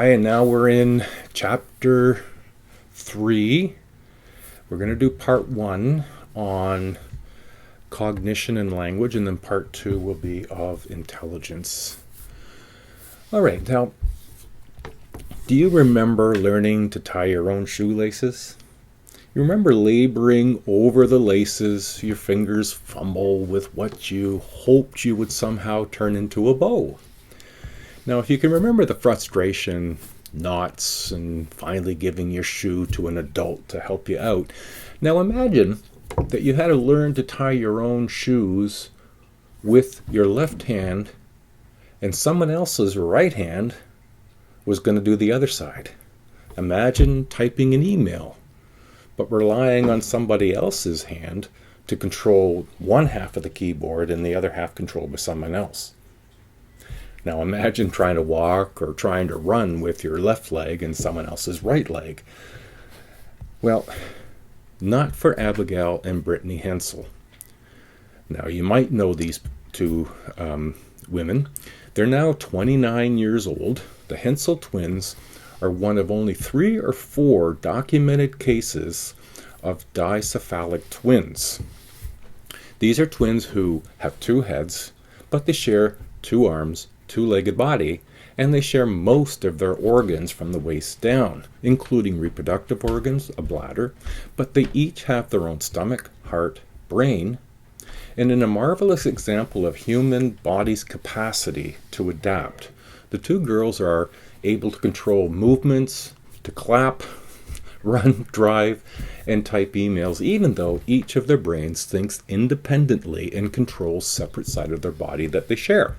Hi, and now we're in chapter 3. We're going to do part 1 on cognition and language, and then part 2 will be of intelligence. All right, now, do you remember learning to tie your own shoelaces? You remember laboring over the laces, your fingers fumble with what you hoped you would somehow turn into a bow. Now, if you can remember the frustration, knots, and finally giving your shoe to an adult to help you out, now imagine that you had to learn to tie your own shoes with your left hand, and someone else's right hand was going to do the other side. Imagine typing an email, but relying on somebody else's hand to control one half of the keyboard and the other half controlled by someone else. Now imagine trying to walk or trying to run with your left leg and someone else's right leg. Well, not for Abigail and Brittany Hensel. Now you might know these two women. They're now 29 years old. The Hensel twins are one of only 3 or 4 documented cases of dicephalic twins. These are twins who have 2 heads, but they share 2 arms, 2-legged body, and they share most of their organs from the waist down, including reproductive organs, a bladder, but they each have their own stomach, heart, brain, and in a marvelous example of human body's capacity to adapt, the 2 girls are able to control movements, to clap, run, drive, and type emails, even though each of their brains thinks independently and controls separate side of their body that they share.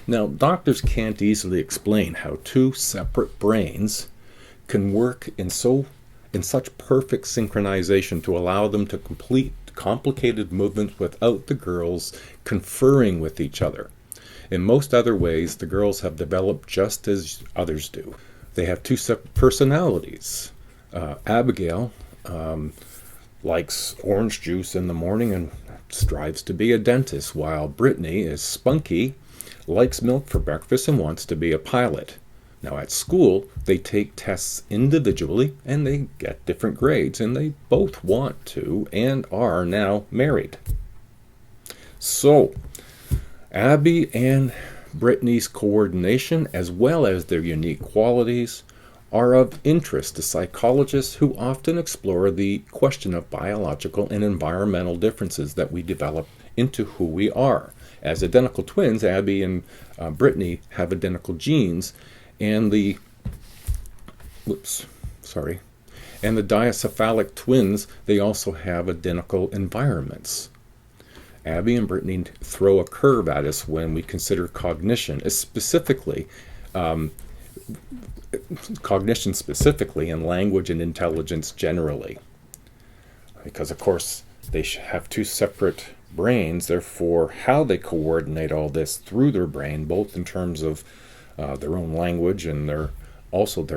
Now, doctors can't easily explain how 2 separate brains can work in such perfect synchronization to allow them to complete complicated movements without the girls conferring with each other. In most other ways, the girls have developed just as others do. They have 2 separate personalities. Abigail likes orange juice in the morning and strives to be a dentist, while Brittany is spunky, likes milk for breakfast, and wants to be a pilot. Now at school, they take tests individually and they get different grades, and they both want to and are now married. So, Abby and Brittany's coordination, as well as their unique qualities, are of interest to psychologists who often explore the question of biological and environmental differences that we develop into who we are. As identical twins, Abby and Brittany have identical genes, and the dicephalic twins, they also have identical environments. Abby and Brittany throw a curve at us when we consider cognition, cognition specifically, and language and intelligence generally. Because, of course, they have 2 separate brains, therefore how they coordinate all this through their brain, both in terms of their own language and their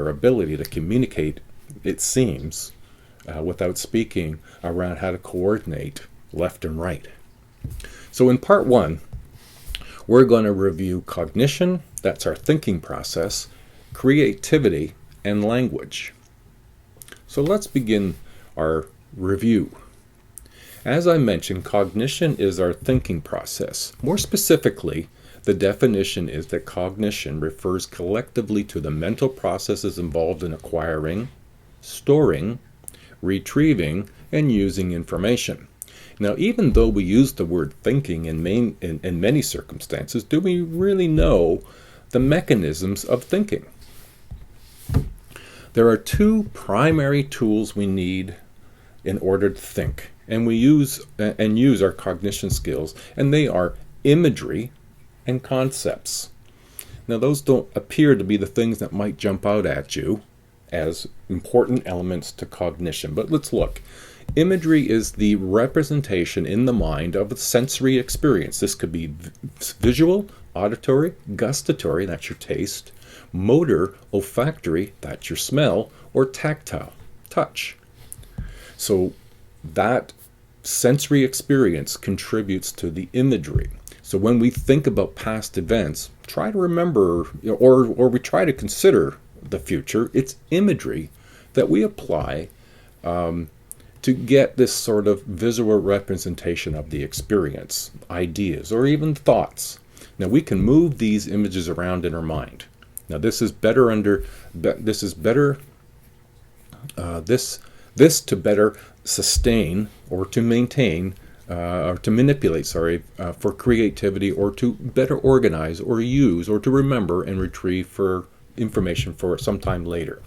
ability to communicate, it seems, without speaking, around how to coordinate left and right. So in part 1, we're going to review cognition, that's our thinking process, creativity, and language. So let's begin our review. As I mentioned, cognition is our thinking process. More specifically, the definition is that cognition refers collectively to the mental processes involved in acquiring, storing, retrieving, and using information. Now, even though we use the word thinking in many circumstances, do we really know the mechanisms of thinking? There are 2 primary tools we need in order to think, and we use our cognition skills, and they are imagery and concepts. Now, those don't appear to be the things that might jump out at you as important elements to cognition, but let's look. Imagery is the representation in the mind of a sensory experience. This could be visual, auditory, gustatory, that's your taste, motor, olfactory, that's your smell, or tactile, touch. So that sensory experience contributes to the imagery. So when we think about past events, try to remember, or we try to consider the future. It's imagery that we apply to get this sort of visual representation of the experience, ideas, or even thoughts. Now we can move these images around in our mind. Now this is better this to better sustain or to maintain or to manipulate, for creativity, or to better organize or use or to remember and retrieve for information for some time later.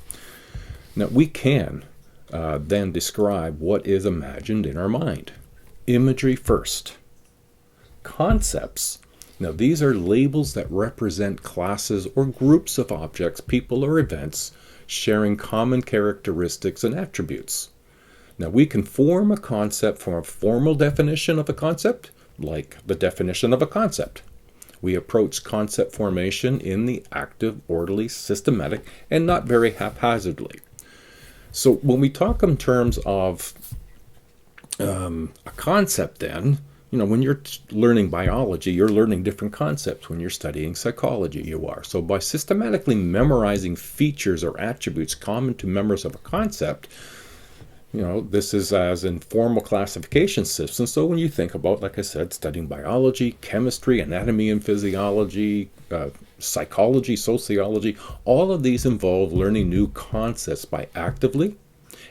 Now we can then describe what is imagined in our mind. Imagery first. Concepts. Now these are labels that represent classes or groups of objects, people, or events sharing common characteristics and attributes. Now we can form a concept from a formal definition of a concept, like the definition of a concept. We approach concept formation in the active, orderly, systematic, and not very haphazardly. So when we talk in terms of a concept, then, when you're learning biology, you're learning different concepts. When you're studying psychology, you are. So by systematically memorizing features or attributes common to members of a concept, this is as in formal classification systems. So when you think about, like I said, studying biology, chemistry, anatomy and physiology, psychology, sociology, all of these involve learning new concepts by actively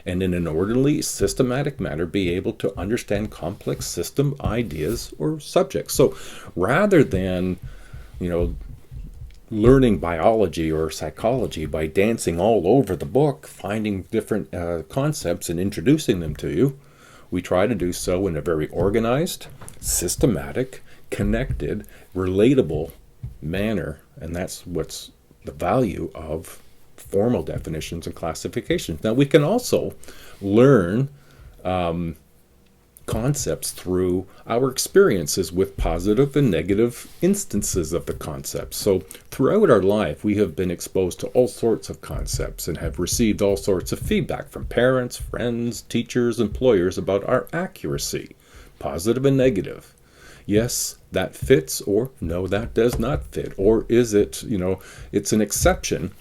and in an orderly, systematic manner be able to understand complex system ideas or subjects. So rather than, learning biology or psychology by dancing all over the book, finding different concepts and introducing them to you, we try to do so in a very organized, systematic, connected, relatable manner. And that's what's the value of formal definitions and classifications. Now we can also learn concepts through our experiences with positive and negative instances of the concepts. So throughout our life, we have been exposed to all sorts of concepts and have received all sorts of feedback from parents, friends, teachers, employers about our accuracy, positive and negative. Yes, that fits, or no, that does not fit. Or is it, it's an exception,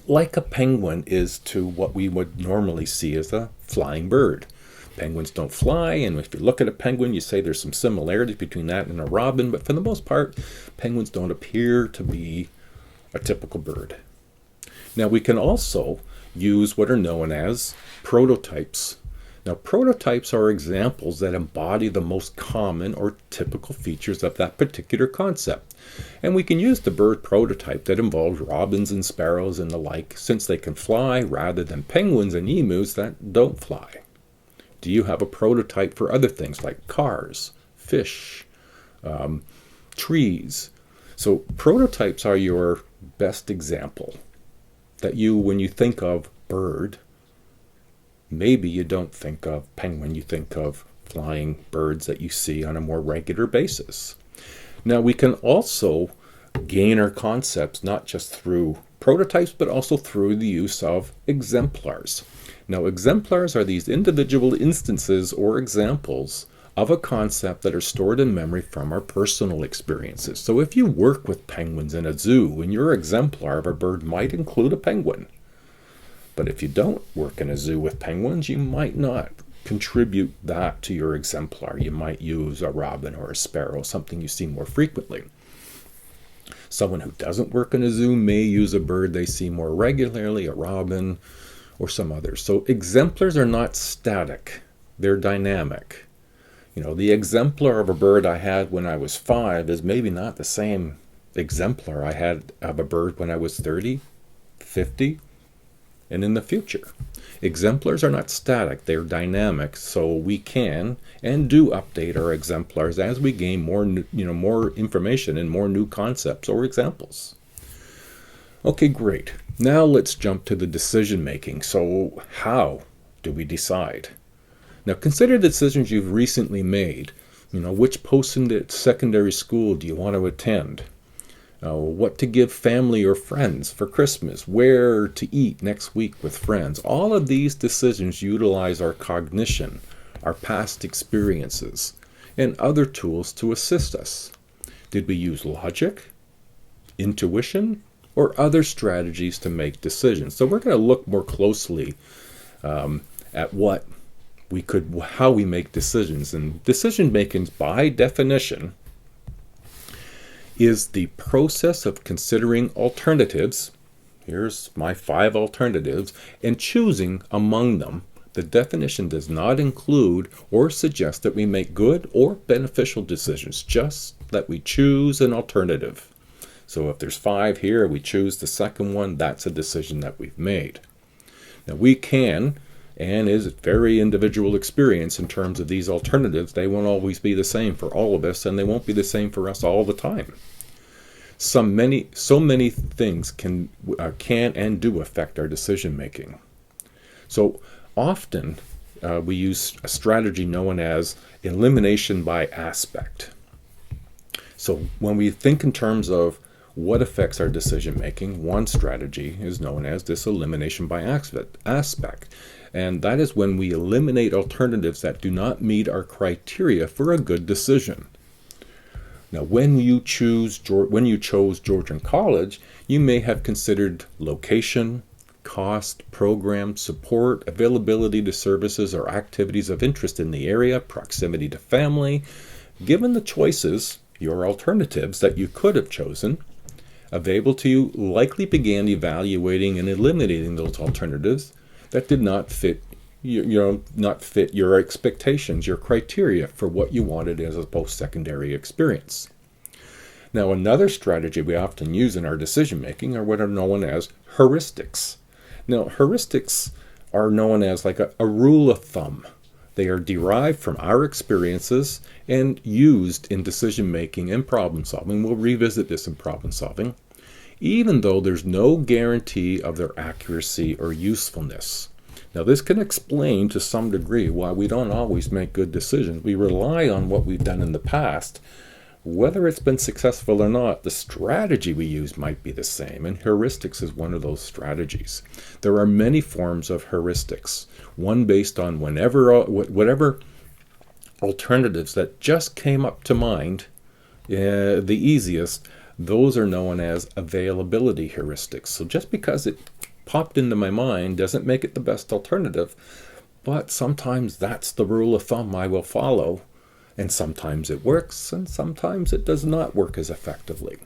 like a penguin is to what we would normally see as a flying bird. Penguins don't fly, and if you look at a penguin, you say there's some similarities between that and a robin, but for the most part, penguins don't appear to be a typical bird. Now, we can also use what are known as prototypes. Now, prototypes are examples that embody the most common or typical features of that particular concept. And we can use the bird prototype that involves robins and sparrows and the like, since they can fly, rather than penguins and emus that don't fly. Do you have a prototype for other things like cars, fish, trees? So prototypes are your best example that when you think of bird, maybe you don't think of penguin, you think of flying birds that you see on a more regular basis. Now we can also gain our concepts not just through prototypes, but also through the use of exemplars. Now, exemplars are these individual instances or examples of a concept that are stored in memory from our personal experiences. So if you work with penguins in a zoo, and your exemplar of a bird might include a penguin. But if you don't work in a zoo with penguins, you might not contribute that to your exemplar. You might use a robin or a sparrow, something you see more frequently. Someone who doesn't work in a zoo may use a bird they see more regularly, a robin, or some others. So exemplars are not static, they're dynamic. The exemplar of a bird I had when I was 5 is maybe not the same exemplar I had of a bird when I was 30, 50, and in the future. Exemplars are not static, they're dynamic, so we can and do update our exemplars as we gain more information and more new concepts or examples. Okay, great. Now let's jump to the decision making. So how do we decide? Now consider the decisions you've recently made. Which post-secondary school do you want to attend? What to give family or friends for Christmas? Where to eat next week with friends? All of these decisions utilize our cognition, our past experiences, and other tools to assist us. Did we use logic, intuition, or other strategies to make decisions. So we're going to look more closely at how we make decisions. And decision making, by definition, is the process of considering alternatives. Here's my 5 alternatives, and choosing among them. The definition does not include or suggest that we make good or beneficial decisions, just that we choose an alternative. So if there's 5 here, we choose the second one, that's a decision that we've made. Now we can, and is a very individual experience in terms of these alternatives. They won't always be the same for all of us, and they won't be the same for us all the time. So many things can and do affect our decision making. So often we use a strategy known as elimination by aspect. So when we think in terms of what affects our decision making, one strategy is known as this elimination by aspect. And that is when we eliminate alternatives that do not meet our criteria for a good decision. Now, when you chose Georgian College, you may have considered location, cost, program, support, availability to services or activities of interest in the area, proximity to family. Given the choices, your alternatives that you could have chosen, available to you, likely began evaluating and eliminating those alternatives that did not fit your expectations, your criteria for what you wanted as a post-secondary experience. Now, another strategy we often use in our decision making are what are known as heuristics. Now, heuristics are known as like a rule of thumb. They are derived from our experiences and used in decision making and problem solving. We'll revisit this in problem solving, even though there's no guarantee of their accuracy or usefulness. Now, this can explain to some degree why we don't always make good decisions. We rely on what we've done in the past. Whether it's been successful or not, the strategy we use might be the same, and heuristics is one of those strategies. There are many forms of heuristics, one based on whatever alternatives that just came up to mind, the easiest. Those are known as availability heuristics. So just because it popped into my mind doesn't make it the best alternative, but sometimes that's the rule of thumb I will follow, and sometimes it works and sometimes it does not work as effectively.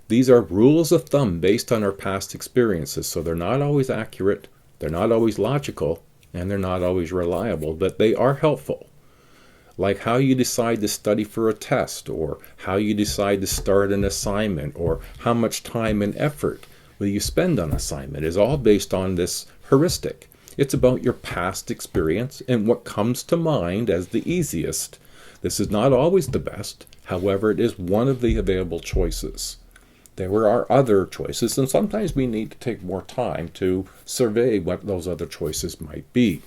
These are rules of thumb based on our past experiences, so they're not always accurate, they're not always logical, and they're not always reliable, but they are helpful. Like how you decide to study for a test, or how you decide to start an assignment, or how much time and effort will you spend on assignment is all based on this heuristic. It's about your past experience and what comes to mind as the easiest. This is not always the best, however, it is one of the available choices. There are other choices, and sometimes we need to take more time to survey what those other choices might be.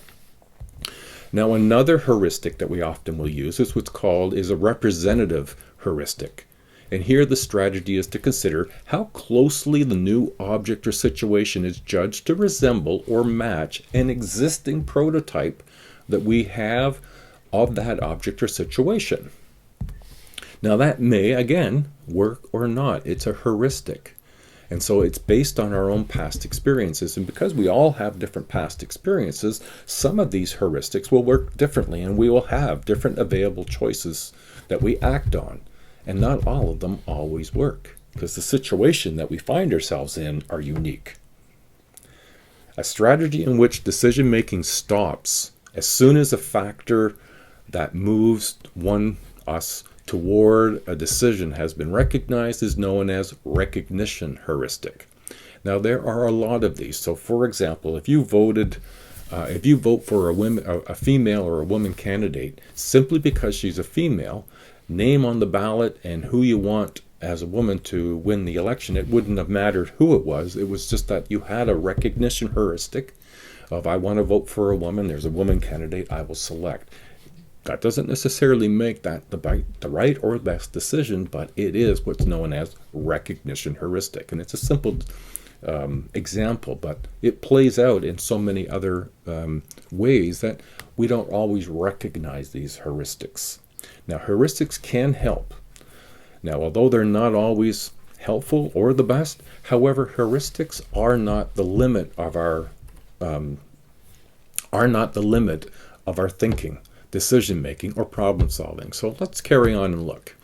Now, another heuristic that we often will use is what's called a representative heuristic. And here the strategy is to consider how closely the new object or situation is judged to resemble or match an existing prototype that we have of that object or situation. Now that may, again, work or not. It's a heuristic. And so it's based on our own past experiences. And because we all have different past experiences, some of these heuristics will work differently, and we will have different available choices that we act on. And not all of them always work, because the situation that we find ourselves in are unique. A strategy in which decision-making stops as soon as a factor that moves us toward a decision has been recognized is known as recognition heuristic. Now, there are a lot of these. So, for example, if you vote for a female or a woman candidate simply because she's a female, name on the ballot and who you want as a woman to win the election, it wouldn't have mattered who it was. It was just that you had a recognition heuristic of, I want to vote for a woman, there's a woman candidate, I will select. That doesn't necessarily make that the right or best decision, but it is what's known as recognition heuristic. And it's a simple example, but it plays out in so many other ways that we don't always recognize these heuristics. Now, heuristics can help. Now, although they're not always helpful or the best. However, heuristics are not the limit of our thinking, decision making, or problem solving. So let's carry on and look.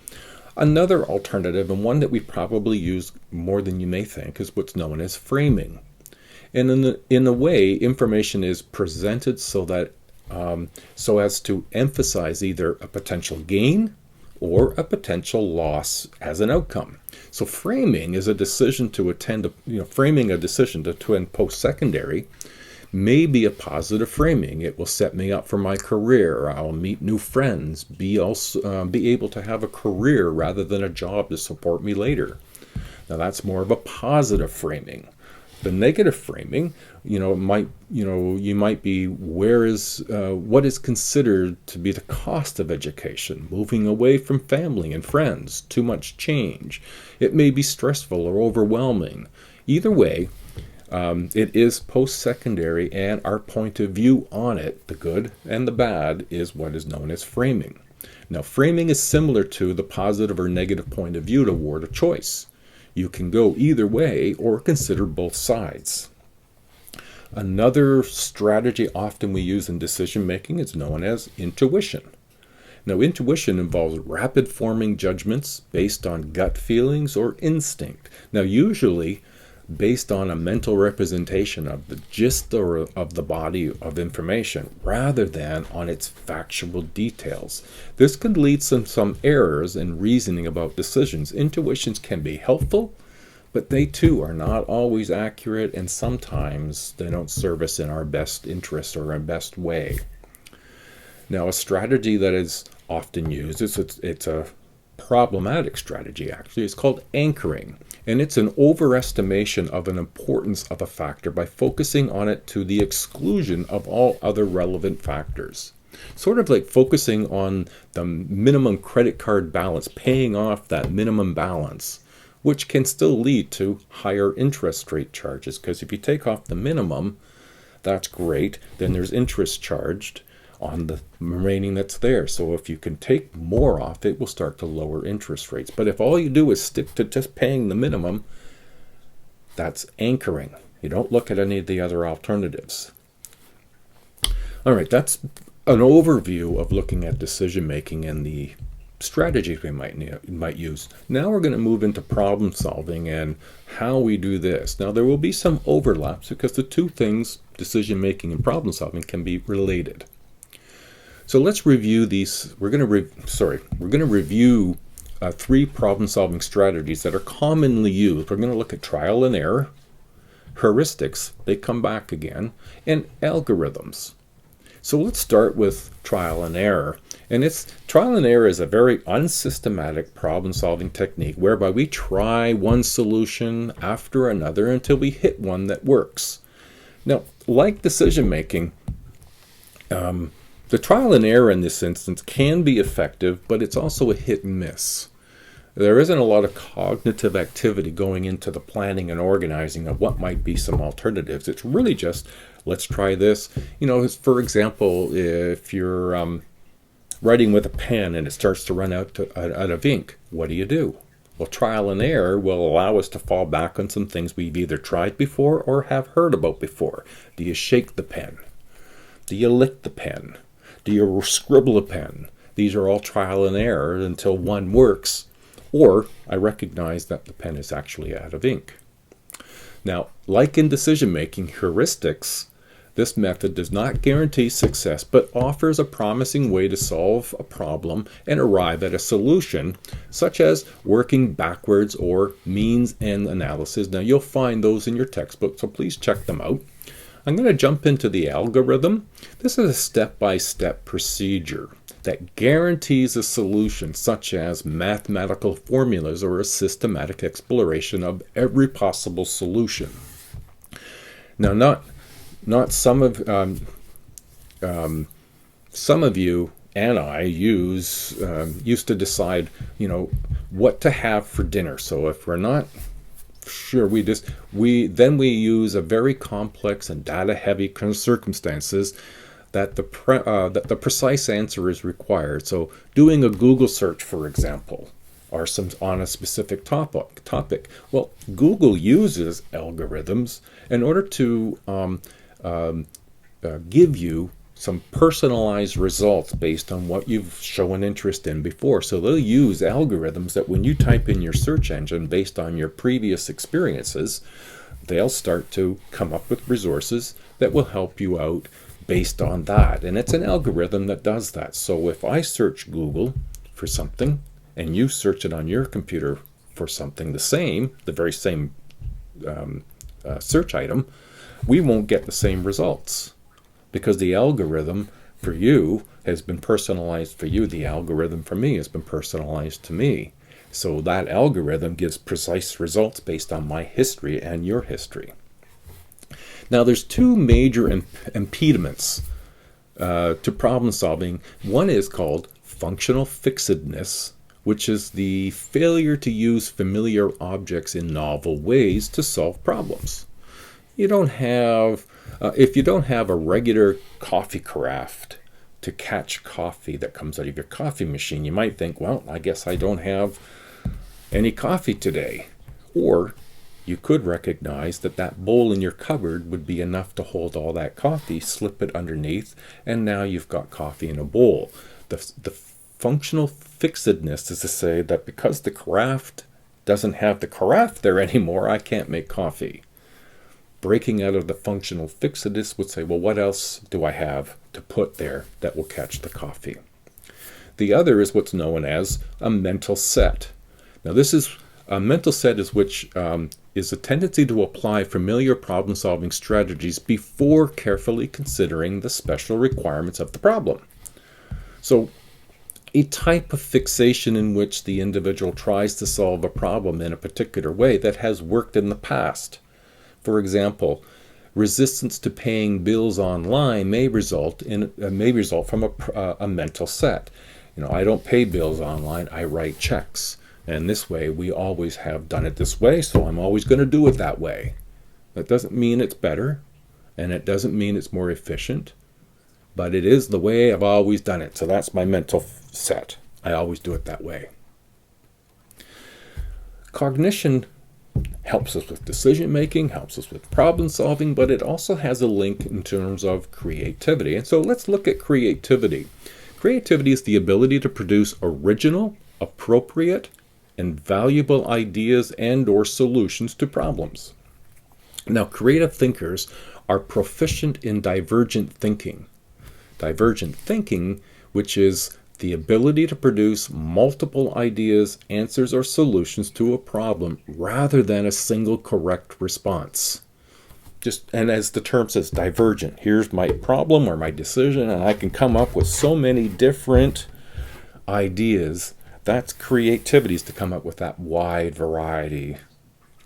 Another alternative, and one that we probably use more than you may think, is what's known as framing. And in a way, information is presented so as to emphasize either a potential gain or a potential loss as an outcome. So framing is a decision to framing a decision to attend post-secondary may be a positive framing. It will set me up for my career. I'll meet new friends, be able to have a career rather than a job to support me later. Now that's more of a positive framing. The negative framing, you might be what is considered to be the cost of education, moving away from family and friends, too much change. It may be stressful or overwhelming. Either way, it is post-secondary, and our point of view on it, the good and the bad, is what is known as framing. Now, framing is similar to the positive or negative point of view toward a choice. You can go either way or consider both sides. Another strategy often we use in decision making is known as intuition. Now, intuition involves rapid forming judgments based on gut feelings or instinct. Now, usually based on a mental representation of the gist or of the body of information rather than on its factual details. This could lead to some errors in reasoning about decisions. Intuitions can be helpful, but they too are not always accurate, and sometimes they don't serve us in our best interest or our best way. Now, a strategy that is often used, it's a problematic strategy actually, it's called anchoring. And it's an overestimation of an importance of a factor by focusing on it to the exclusion of all other relevant factors. Sort of like focusing on the minimum credit card balance, paying off that minimum balance, which can still lead to higher interest rate charges. Because if you take off the minimum, that's great. Then there's interest charged on the remaining that's there. So if you can take more off, it will start to lower interest rates. But if all you do is stick to just paying the minimum, that's anchoring. You don't look at any of the other alternatives. All right, that's an overview of looking at decision making and the strategies we might use. Now we're going to move into problem solving and how we do this. Now there will be some overlaps because the two things, decision making and problem solving, can be related. So let's review these. We're going to review 3 problem-solving strategies that are commonly used. We're going to look at trial and error, heuristics, they come back again, and algorithms. So let's start with trial and error. And trial and error is a very unsystematic problem-solving technique whereby we try one solution after another until we hit one that works. Now, like decision-making, the trial and error in this instance can be effective, but it's also a hit and miss. There isn't a lot of cognitive activity going into the planning and organizing of what might be some alternatives. It's really just, let's try this. For example, if you're writing with a pen and it starts to run out of ink, what do? Well, trial and error will allow us to fall back on some things we've either tried before or have heard about before. Do you shake the pen? Do you lick the pen? Do you scribble a pen? These are all trial and error until one works, or I recognize that the pen is actually out of ink. Now, like in decision-making, heuristics, this method does not guarantee success, but offers a promising way to solve a problem and arrive at a solution, such as working backwards or means-end analysis. Now, you'll find those in your textbook, so please check them out. I'm going to jump into the algorithm. This is a step-by-step procedure that guarantees a solution, such as mathematical formulas or a systematic exploration of every possible solution. Now, not some of you and I used to decide, what to have for dinner. So if we're not sure, we use a very complex and data-heavy circumstances that the precise answer is required. So doing a Google search, for example, are some on a specific topic. Well, Google uses algorithms in order to give you some personalized results based on what you've shown interest in before. So they'll use algorithms that when you type in your search engine based on your previous experiences, they'll start to come up with resources that will help you out based on that. And it's an algorithm that does that. So if I search Google for something and you search it on your computer for something the very same search item, we won't get the same results, because the algorithm for you has been personalized for you. The algorithm for me has been personalized to me. So that algorithm gives precise results based on my history and your history. Now, there's two major impediments to problem solving. One is called functional fixedness, which is the failure to use familiar objects in novel ways to solve problems. You don't have if you don't have a regular coffee carafe to catch coffee that comes out of your coffee machine, you might think, well, I guess I don't have any coffee today. Or you could recognize that that bowl in your cupboard would be enough to hold all that coffee, slip it underneath, and now you've got coffee in a bowl. The functional fixedness is to say that because the carafe doesn't have the carafe there anymore, I can't make coffee. Breaking out of the functional fixedness would say, well, what else do I have to put there that will catch the coffee? The other is what's known as a mental set. Now, this is a mental set is a tendency to apply familiar problem-solving strategies before carefully considering the special requirements of the problem. So, a type of fixation in which the individual tries to solve a problem in a particular way that has worked in the past. For example, resistance to paying bills online may result from a mental set. I don't pay bills online, I write checks. And this way, we always have done it this way, so I'm always going to do it that way. That doesn't mean it's better, and it doesn't mean it's more efficient, but it is the way I've always done it. So that's my mental set. I always do it that way. Cognition helps us with decision making, helps us with problem solving, but it also has a link in terms of creativity. And so let's look at creativity. Creativity is the ability to produce original, appropriate, and valuable ideas and or solutions to problems. Now, creative thinkers are proficient in divergent thinking. Divergent thinking, which is the ability to produce multiple ideas, answers, or solutions to a problem rather than a single correct response. And as the term says, divergent. Here's my problem or my decision, and I can come up with so many different ideas. That's creativity, is to come up with that wide variety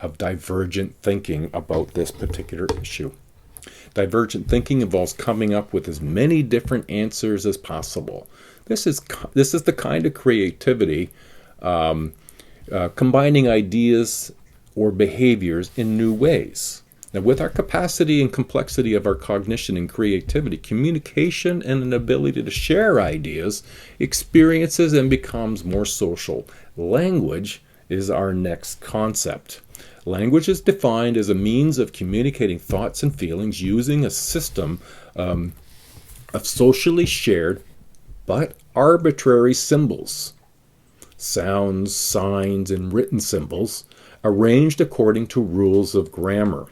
of divergent thinking about this particular issue. Divergent thinking involves coming up with as many different answers as possible. This is the kind of creativity, combining ideas or behaviors in new ways. Now, with our capacity and complexity of our cognition and creativity, communication and an ability to share ideas experiences and becomes more social. Language is our next concept. Language is defined as a means of communicating thoughts and feelings using a system of socially shared but arbitrary symbols, sounds, signs, and written symbols arranged according to rules of grammar.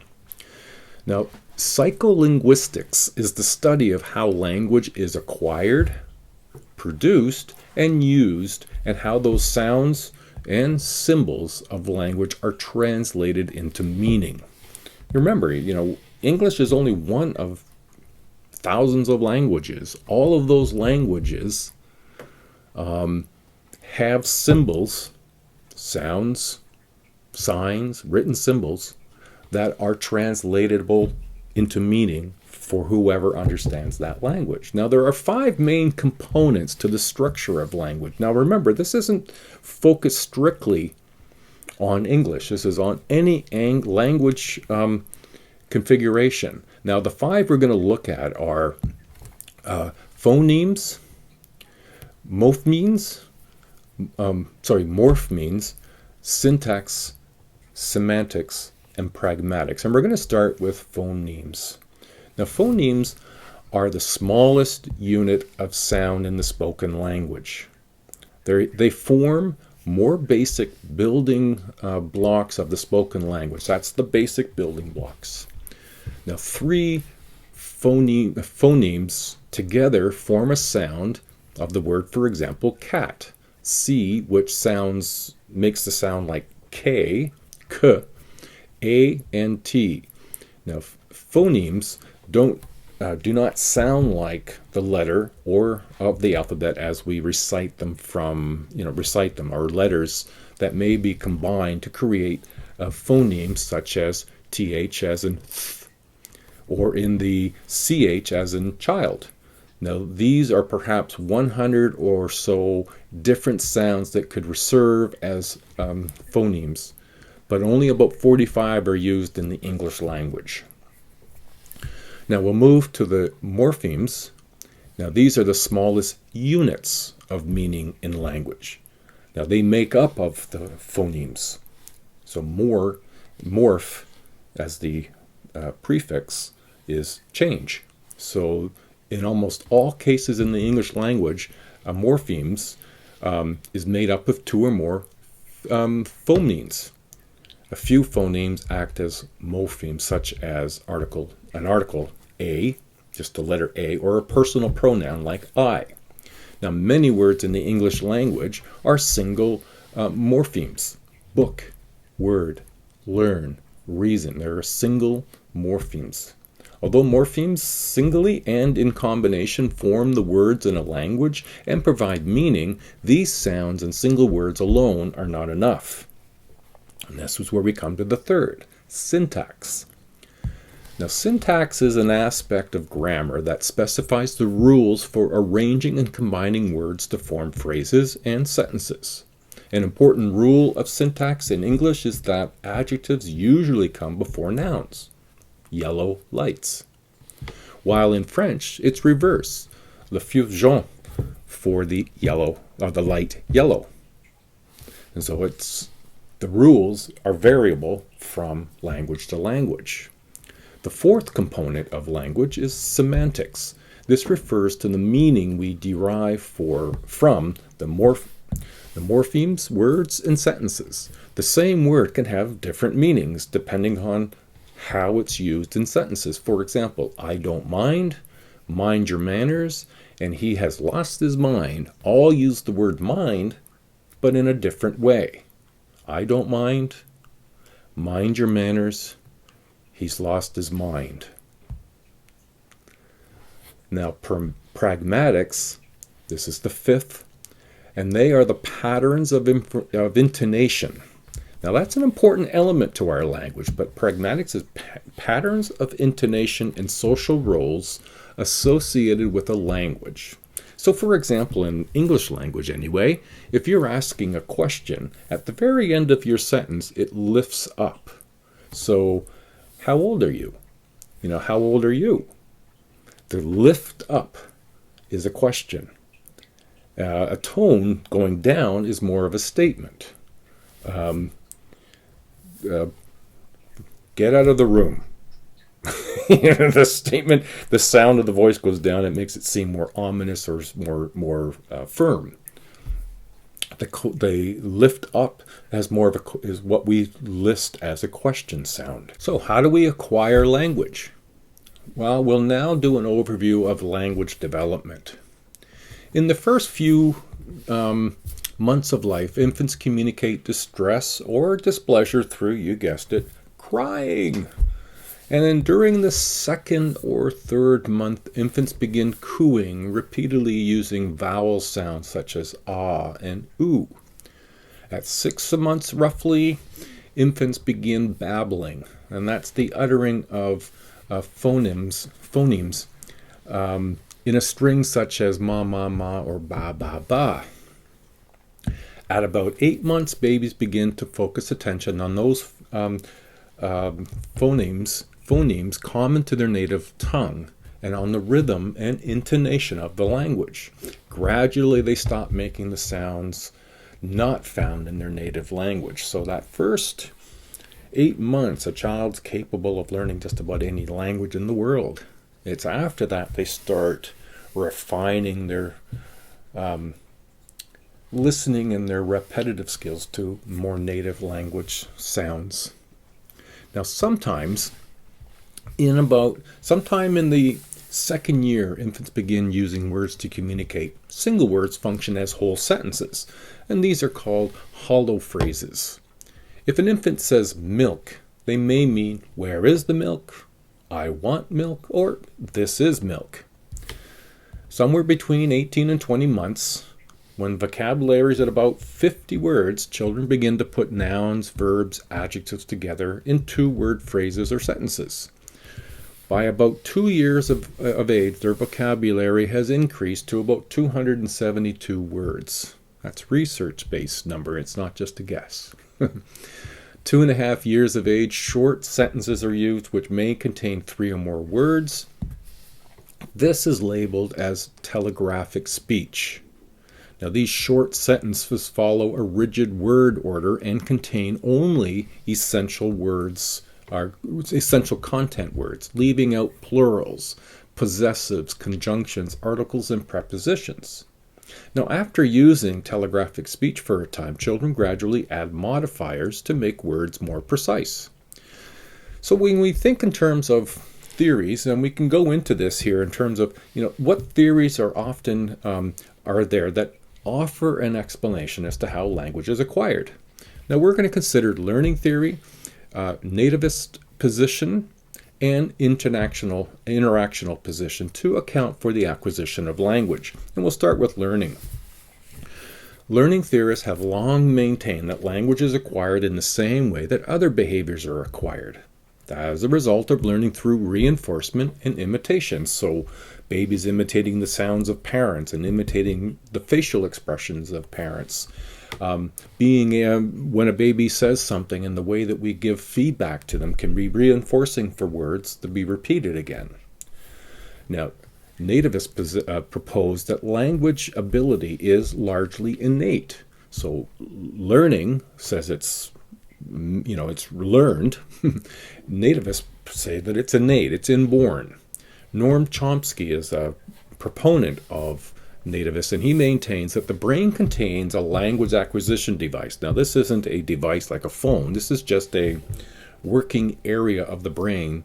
Now, psycholinguistics is the study of how language is acquired, produced, and used, and how those sounds and symbols of language are translated into meaning. Remember, English is only one of thousands of languages. All of those languages have symbols, sounds, signs, written symbols that are translatable into meaning for whoever understands that language. Now, there are 5 main components to the structure of language. Now, remember, this isn't focused strictly on English. This is on any language configuration. Now, the 5 we're going to look at are phonemes, morphemes, morph means syntax, semantics, and pragmatics. And we're going to start with phonemes. Now, phonemes are the smallest unit of sound in the spoken language. They form more basic building blocks of the spoken language. That's the basic building blocks. Now, three phonemes together form a sound of the word, for example, cat. C, which makes the sound like K, K, A, and T. Now, phonemes do not sound like the letter or of the alphabet as we recite them, or letters that may be combined to create phonemes such as TH as in th, or in the CH as in child. Now, these are perhaps 100 or so different sounds that could serve as phonemes, but only about 45 are used in the English language. Now we'll move to the morphemes. Now these are the smallest units of meaning in language. Now they make up of the phonemes. So morph as the prefix is change. So in almost all cases in the English language, morphemes is made up of two or more phonemes. A few phonemes act as morphemes, such as an article, a, just the letter A, or a personal pronoun like I. Now, many words in the English language are single morphemes. Book, word, learn, reason. There are single morphemes. Although morphemes singly and in combination form the words in a language and provide meaning, these sounds and single words alone are not enough. And this is where we come to the third, syntax. Now, syntax is an aspect of grammar that specifies the rules for arranging and combining words to form phrases and sentences. An important rule of syntax in English is that adjectives usually come before nouns. Yellow lights. While in French, it's reverse. Le feu jaune for the light yellow. And so the rules are variable from language to language. The fourth component of language is semantics. This refers to the meaning we derive from the morphemes, words, and sentences. The same word can have different meanings depending on how it's used in sentences. For example, I don't mind your manners, and he has lost his mind. All use the word mind, but in a different way. I don't mind your manners, he's lost his mind. Now, pragmatics, this is the fifth, and they are the patterns of intonation. Now, that's an important element to our language, but pragmatics is patterns of intonation and social roles associated with a language. So, for example, in English language anyway, if you're asking a question, at the very end of your sentence, it lifts up. So, how old are you? How old are you? The lift up is a question. A tone going down is more of a statement. Get out of the room. The statement, the sound of the voice goes down. It makes it seem more ominous or more firm. The lift up is what we list as a question sound. So how do we acquire language? Well, we'll now do an overview of language development. In the first few months of life, infants communicate distress or displeasure through, you guessed it, crying. And then during the second or third month, infants begin cooing, repeatedly using vowel sounds such as ah and oo. At 6 months roughly, infants begin babbling, and that's the uttering of phonemes in a string such as ma, ma, ma, or ba, ba, ba. At about 8 months, babies begin to focus attention on those phonemes common to their native tongue and on the rhythm and intonation of the language. Gradually, they stop making the sounds not found in their native language. So that first 8 months, a child's capable of learning just about any language in the world. It's after that they start refining their listening and their repetitive skills to more native language sounds. Now, sometime in the second year, infants begin using words to communicate. Single words function as whole sentences, and these are called hollow phrases. If an infant says milk, they may mean, "Where is the milk?" "I want milk," or "This is milk." Somewhere between 18 and 20 months, when vocabulary is at about 50 words, children begin to put nouns, verbs, adjectives together in two-word phrases or sentences. By about 2 years of age, their vocabulary has increased to about 272 words. That's research-based number. It's not just a guess. 2.5 years of age, short sentences are used which may contain 3 or more words. This is labeled as telegraphic speech. Now, these short sentences follow a rigid word order and contain only essential words, or essential content words, leaving out plurals, possessives, conjunctions, articles, and prepositions. Now, after using telegraphic speech for a time, children gradually add modifiers to make words more precise. So when we think in terms of theories, and we can go into this here in terms of, what theories are often are there that offer an explanation as to how language is acquired. Now, we're going to consider learning theory, nativist position, and interactional position to account for the acquisition of language. And we'll start with learning. Learning theorists have long maintained that language is acquired in the same way that other behaviors are acquired, as a result of learning through reinforcement and imitation. So babies imitating the sounds of parents and imitating the facial expressions of parents. When a baby says something, and the way that we give feedback to them can be reinforcing for words to be repeated again. Now, nativists propose that language ability is largely innate. So learning says it's learned. Nativists say that it's innate, it's inborn. Noam Chomsky is a proponent of nativists, and he maintains that the brain contains a language acquisition device. Now, this isn't a device like a phone. This is just a working area of the brain,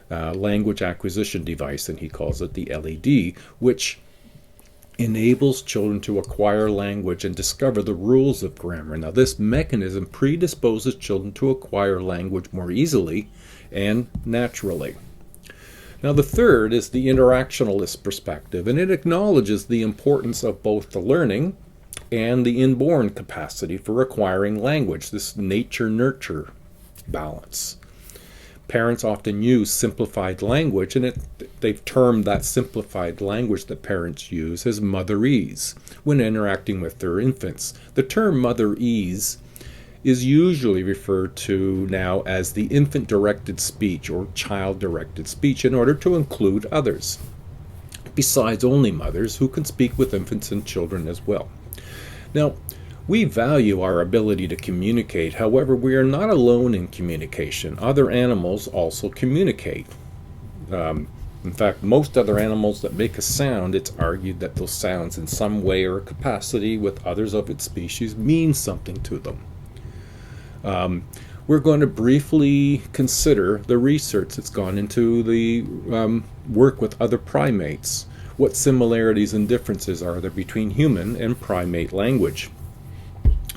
language acquisition device, and he calls it the LED, which enables children to acquire language and discover the rules of grammar. Now, this mechanism predisposes children to acquire language more easily and naturally. Now, the third is the interactionalist perspective, and it acknowledges the importance of both the learning and the inborn capacity for acquiring language, this nature-nurture balance. Parents often use simplified language, and they've termed that simplified language that parents use as motherese when interacting with their infants. The term motherese is usually referred to now as the infant-directed speech or child-directed speech in order to include others, besides only mothers who can speak with infants and children as well. Now, we value our ability to communicate. However, we are not alone in communication. Other animals also communicate. In fact, most other animals that make a sound, it's argued that those sounds in some way or capacity with others of its species mean something to them. We're going to briefly consider the research that's gone into the work with other primates. What similarities and differences are there between human and primate language?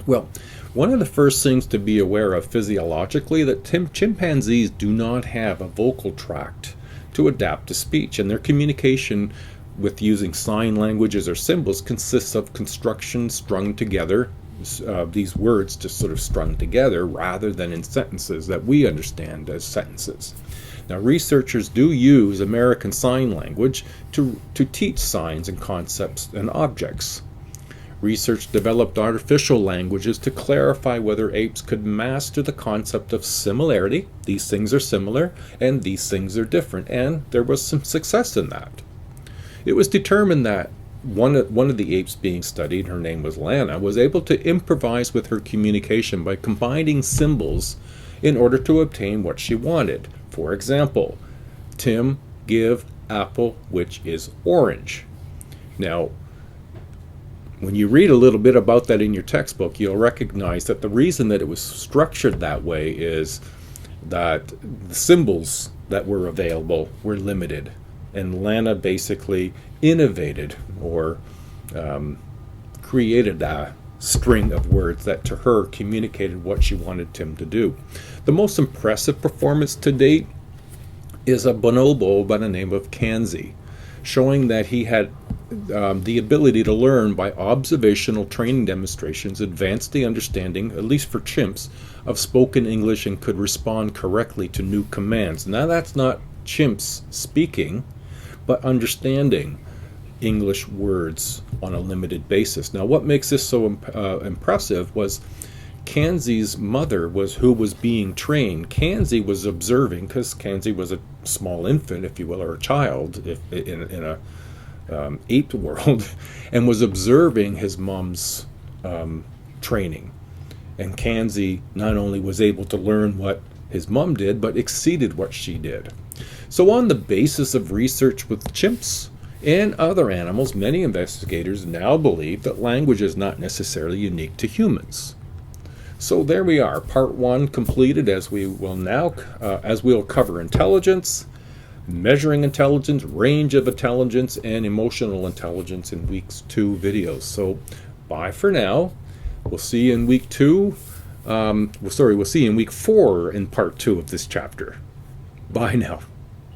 Well, one of the first things to be aware of physiologically that chimpanzees do not have a vocal tract to adapt to speech, and their communication with using sign languages or symbols consists of constructions strung together, these words just sort of strung together rather than in sentences that we understand as sentences. Now, researchers do use American Sign Language to teach signs and concepts and objects. Research developed artificial languages to clarify whether apes could master the concept of similarity. These things are similar and these things are different, and there was some success in that. It was determined that one of the apes being studied, her name was Lana, was able to improvise with her communication by combining symbols in order to obtain what she wanted. For example, Tim, give, apple, which is orange. Now, when you read a little bit about that in your textbook, you'll recognize that the reason that it was structured that way is that the symbols that were available were limited. And Lana basically innovated or created a string of words that to her communicated what she wanted Tim to do. The most impressive performance to date is a bonobo by the name of Kanzi, showing that he had the ability to learn by observational training demonstrations, advanced the understanding, at least for chimps, of spoken English and could respond correctly to new commands. Now that's not chimps speaking, but understanding English words on a limited basis. Now what makes this so impressive was Kanzi's mother was who was being trained. Kanzi was observing, because Kanzi was a small infant, if you will, or a child in a ape world, and was observing his mom's training. And Kanzi not only was able to learn what his mom did, but exceeded what she did. So on the basis of research with chimps and other animals, many investigators now believe that language is not necessarily unique to humans. So there we are, part 1 completed, as we will now, as we'll cover intelligence, measuring intelligence, range of intelligence, and emotional intelligence in week's 2 videos. So bye for now. We'll see you in week 2. We'll see you in week 4 in part 2 of this chapter. Bye now.